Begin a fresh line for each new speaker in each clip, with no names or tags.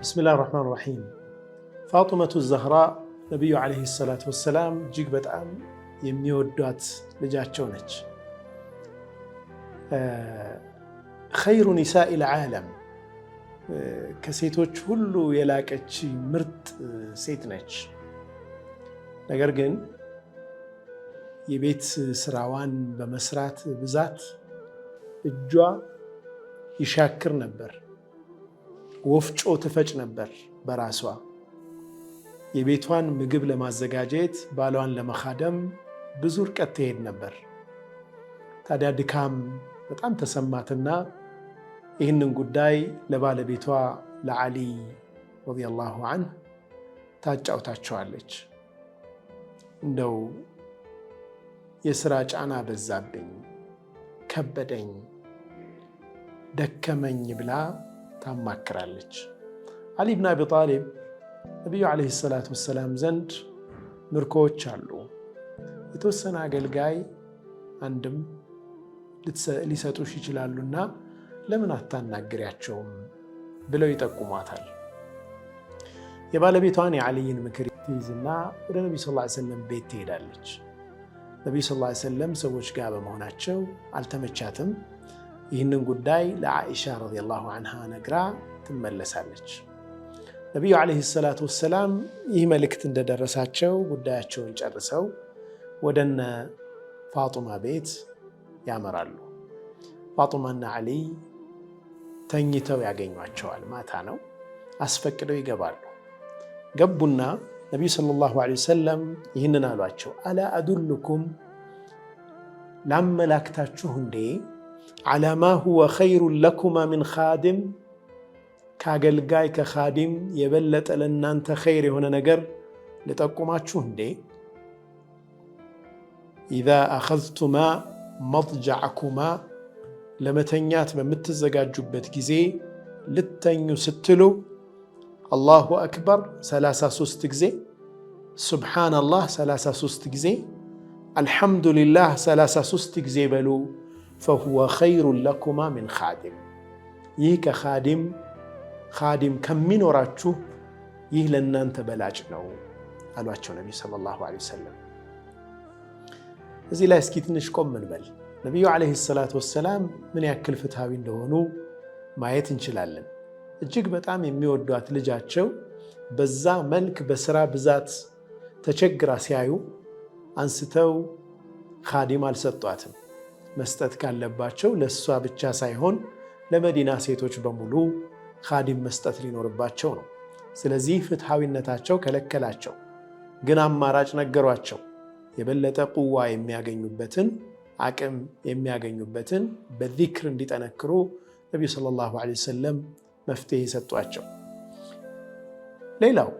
بسم الله الرحمن الرحيم. فاطمة الزهراء نبي عليه الصلاة والسلام جيك بتأم يميودات لجاتشونج خير نساء العالم كسيتوش هلو يلاكتش مرت سيتنج نقرقن يبيت سراوان بمسرات بزات الجوا يشاكر نبر ወፍጮ ትፈጭ ነበር በራሷ የቤቷን ምግብ ለማዘጋጀት ባሏን ለመኻደም ብዙ ርቀት ትሄድ ነበር። ታዲያ ድካም በጣም ተሰማትና ይህንን ጉዳይ ለባለቤቷ ለዓሊ ረዲየላሁ ዐንሁ ታጫውታቸዋለች። እንደው የሥራ ጫና በዛብኝ፣ ከበደኝ፣ ደከመኝ ብላ ታማክራለች። አሊ ብን አቢ ጣሊብ ነቢዩ ዓለይሂ ሰላቱ ወሰላም ዘንድ ምርኮዎች አሉ። የተወሰነ አገልጋይ አንድም ሊሰጡሽ ይችላሉና ለምን አታናግሪያቸውም ብለው ይጠቁሟታል። የባለቤቷን የዓሊይን ምክር ትይዝና ወደ ነቢዩ ሰለላሁ ዐለይሂ ወሰለም ቤት ትሄዳለች። ነቢዩ ሰለላሁ ዐለይሂ ወሰለም ሰዎች ጋር በመሆናቸው አልተመቻትም። ይህንን ጉዳይ ለዓኢሻ ረዲየላሁ ዐንሃ ነግራ ትመለሳለች። ነቢዩ ዓለይሂ ሰላቱ ወሰላም ይህ መልእክት እንደደረሳቸው ጉዳያቸውን ጨርሰው ወደነ ፋጡማ ቤት ያመራሉ። ፋጡማና ዓሊ ተኝተው ያገኟቸዋል። ማታ ነው። አስፈቅደው ይገባሉ። ገቡና ነቢዩ ሰለላሁ ዐለይሂ ወሰለም ይህንን አሏቸው። አላ አዱልኩም ላመላክታችሁ እንዴ على ما هو خير لكما من خادم كاغلغاي كخادم يبلط لنانت خير هنا نجر لتقوماچو اندي اذا اخذتما مضجعكما لمتنيات بمتزغاجوبت غزي لتنيو ستلو الله اكبر 33 غزي سبحان الله 33 غزي الحمد لله 33 غزي بلو فهو خير لكما من خادم ይህ خادم ከሚኖራችሁ ይህ ለእናንተ በላጭ ነው አሏቸው ነብዩ ሰለላሁ ዐለይሂ ወሰለም። እዚህ ላይ እስኪ ትንሽ ቆም እንበል። ነብዩ ዐለይሂ ሰላቱ ወሰላም ምን ያክል ፍትሃዊ እንደሆኑ ማየት እንችላለን። እጅግ በጣም የሚወዷት ልጃቸው በዛ መልክ በስራ ብዛት ተቸግራ ሲያዩ አንስተው خادم አልሰጧትም። መስጠት ካለባቸው ለሷ ብቻ ሳይሆን ለመዲና ሴቶች በሙሉ ኻዲም መስጠት ሊኖርባቸው ነው። ስለዚህ ፍትሃዊነታቸው ከለከላቸው። ግን አማራጭ ነገሯቸው። የበለጠ ቁዋ የሚያገኙበትን አቅም የሚያገኙበትን በዚክር እንዲጠነክሩ ነብዩ ሰለላሁ ዐለይሂ ወሰለም መፍትሄ ሰጧቸው። ሌላው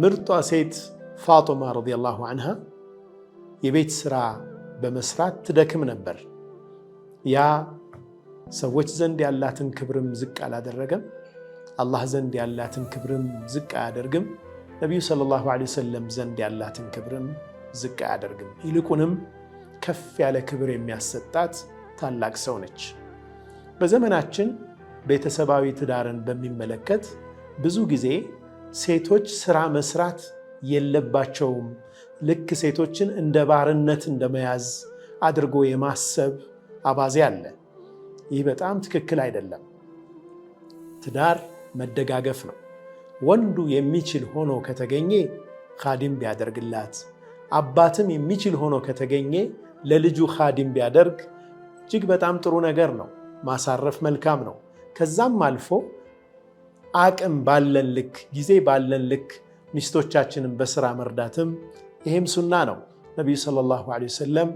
ምርጧ ሴት ፋጡማ ረዲየላሁ ዐንሃ የቤት ስራ በመስራት ትደክም ነበር። ያ ሰዎች ዘንድ ያላትን ክብርም ዝቅ አላደረገም። አላህ ዘንድ ያላትን ክብርም ዝቅ አያደርግም። ነቢዩ ሰለላሁ ዐለይሂ ወሰለም ዘንድ ያላትን ክብርም ዝቅ አያደርግም። ይልቁንም ከፍ ያለ ክብር የሚያሰጣት ታላቅ ሰው ነች። በዘመናችን ቤተሰባዊ ትዳርን በሚመለከት ብዙ ጊዜ ሴቶች ስራ መስራት የለባቸውም፣ ልክ ሴቶችን እንደ ባርነት እንደመያዝ አድርጎ የማሰብ አባዜ አለ። ይህ በጣም ትክክል አይደለም። ትዳር መደጋገፍ ነው። ወንዱ የሚችል ሆኖ ከተገኘ ኻዲም ቢያደርግላት፣ አባትም የሚችል ሆኖ ከተገኘ ለልጁ ኻዲም ቢያደርግ እጅግ በጣም ጥሩ ነገር ነው። ማሳረፍ መልካም ነው። ከዛም አልፎ አቅም ባለን ልክ፣ ጊዜ ባለን ልክ ሚስቶቻችንን በስራ መርዳትም ይሄም ሱና ነው። ነቢዩ ሰለላሁ ዐለይሂ ወሰለም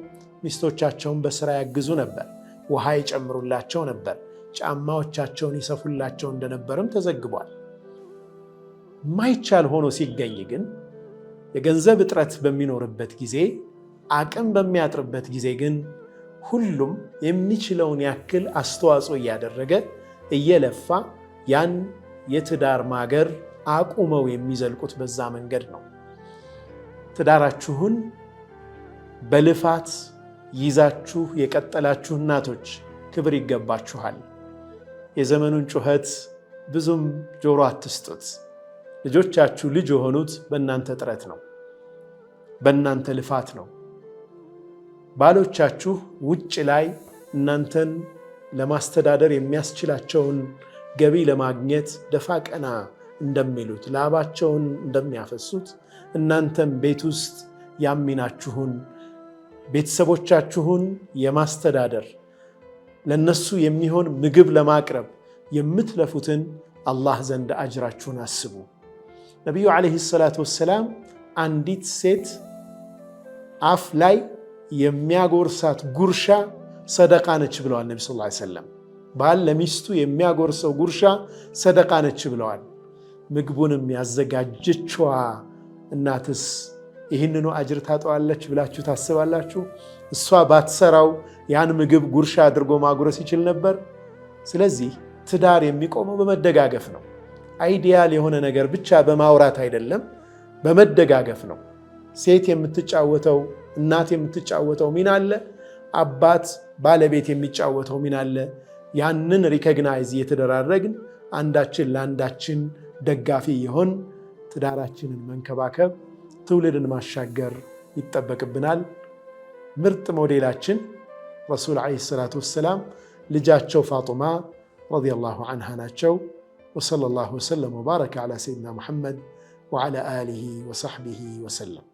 ሚስቶቻቸውን በስራ ያግዙ ነበር። ውሃ ይጨምሩላቸው ነበር። ጫማዎቻቸውን ይሰፉላቸው እንደነበርም ተዘግቧል። ማይቻል ሆኖ ሲገኝ ግን የገንዘብ እጥረት በሚኖርበት ጊዜ፣ አቅም በሚያጥርበት ጊዜ ግን ሁሉም የሚችለውን ያክል አስተዋጽኦ እያደረገ እየለፋ ያን የትዳር ማገር አቁመው የሚዘልቁት በዛ መንገድ ነው። ትዳራችሁን በልፋት ይዛችሁ የቀጠላችሁ እናቶች ክብር ይገባችኋል። የዘመኑን ጩኸት ብዙም ጆሮ አትስጡት። ልጆቻችሁ ልጅ የሆኑት በእናንተ ጥረት ነው፣ በእናንተ ልፋት ነው። ባሎቻችሁ ውጭ ላይ እናንተን ለማስተዳደር የሚያስችላቸውን ገቢ ለማግኘት ደፋ ቀና እንደሚሉት ላባቸውን እንደሚያፈሱት እናንተም ቤት ውስጥ ያሚናችሁን ቤተሰቦቻችሁን የማስተዳደር ለነሱ የሚሆን ምግብ ለማቅረብ የምትለፉትን አላህ ዘንድ አጅራችሁን አስቡ። ነቢዩ ዓለይሂ ሰላቱ ወሰላም አንዲት ሴት አፍ ላይ የሚያጎርሳት ጉርሻ ሰደቃ ነች ብለዋል። ነቢ ሰለላሁ ዐለይሂ ወሰለም ባል ለሚስቱ የሚያጎርሰው ጉርሻ ሰደቃ ነች ብለዋል። ምግቡንም ያዘጋጀችዋ እናትስ ይህንኑ አጅር ታጠዋለች ብላችሁ ታስባላችሁ? እሷ ባትሰራው ያን ምግብ ጉርሻ አድርጎ ማጉረስ ይችል ነበር? ስለዚህ ትዳር የሚቆመው በመደጋገፍ ነው። አይዲያል የሆነ ነገር ብቻ በማውራት አይደለም፣ በመደጋገፍ ነው። ሴት የምትጫወተው እናት የምትጫወተው ሚና አለ፣ አባት ባለቤት የሚጫወተው ሚና አለ። ያንን ሪኮግናይዝ እየተደራረግን አንዳችን ለአንዳችን ደጋፊ የሆን ትዳራችንን መንከባከብ ትውልድን ማሻገር ይጠበቅብናል። ምርጥ ሞዴላችን ረሱል ዓለይሂ ሰላቱ ወሰላም ልጃቸው ፋጡማ ረዲየላሁ ዐንሃ ናቸው። ወሰለላሁ ወሰለም ወባረከ ዐላ ሰይድና ሙሐመድ ወዐላ አሊሂ ወሰሕቢሂ ወሰለም።